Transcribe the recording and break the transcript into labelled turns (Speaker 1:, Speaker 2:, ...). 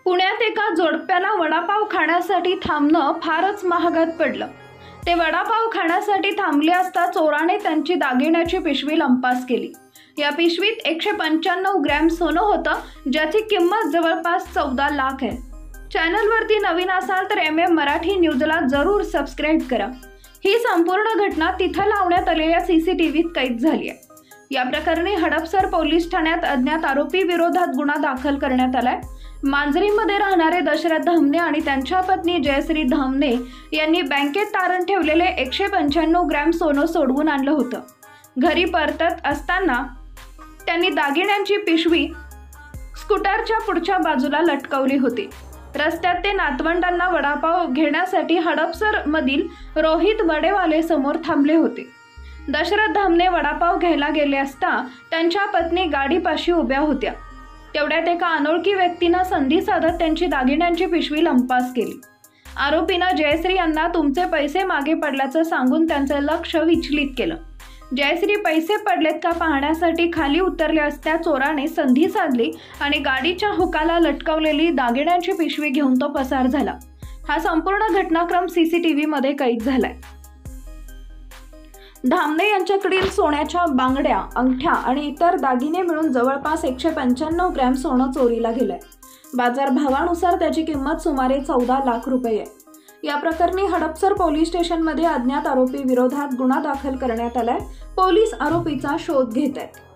Speaker 1: पुण्यात एका जोडप्याला वडापाव खाण्यासाठी थांबणं फारच महागात पडलं। ते वडापाव खाण्यासाठी थांबले असता चोराने त्यांची दागिन्याची पिशवी लंपास केली। या पिशवीत 195 ग्रॅम सोनं होतं, ज्याची किंमत जवळपास 14 लाख आहे। चॅनलवरती नवीन असाल तर MM मराठी न्यूजला जरूर सबस्क्राइब करा। ही संपूर्ण घटना तिथं लावण्यात आलेल्या CCTVत कैद झाली आहे। या प्रकरणी हडपसर पोलीस ठाण्यात अज्ञात आरोपी विरोधात गुन्हा दाखल करण्यात आलाय। मांजरीमध्ये राहणारे दशरथ धामणे आणि त्यांच्या पत्नी जयश्री धामणे यांनी बँकेत तारण ठेवलेले 195 ग्रॅम सोनं सोडवून आणलं होतं। घरी परतत असताना त्यांनी दागिन्यांची पिशवी स्कूटरच्या पुढच्या बाजूला लटकवली होती। रस्त्यात ते नातवंडांना वडापाव घेण्यासाठी हडपसर मधील रोहित वडेवाले समोर थांबले होते। दशरथ धामणे वडापाव घ्यायला गेले असता त्यांच्या पत्नी गाडीपाशी उभ्या होत्या। तेवढ्यात एका अनोळखी व्यक्तीने संधी साधत त्यांची दागिन्यांची पिशवी लंपास केली। आरोपीने जयश्री यांना तुमचे पैसे मागे पडल्याचं सांगून त्यांचं लक्ष विचलित केलं। जयश्री पैसे पडलेत का पाहण्यासाठी खाली उतरले असता चोराने संधी साधली आणि गाडीच्या हुकाला लटकवलेली दागिन्यांची पिशवी घेऊन तो पसार झाला। हा संपूर्ण घटनाक्रम CCTV मध्ये कैद झालाय। धामणे यांच्याकडील सोन्याच्या बांगड्या, अंगठ्या आणि इतर दागिने मिळून जवळपास 195 ग्रॅम सोनं चोरीला गेलंय। बाजार भावानुसार त्याची किंमत सुमारे 14 लाख रुपये आहे। या प्रकरणी हडपसर पोलीस स्टेशनमध्ये अज्ञात आरोपी विरोधात गुन्हा दाखल करण्यात आलाय। पोलीस आरोपीचा शोध घेत आहेत।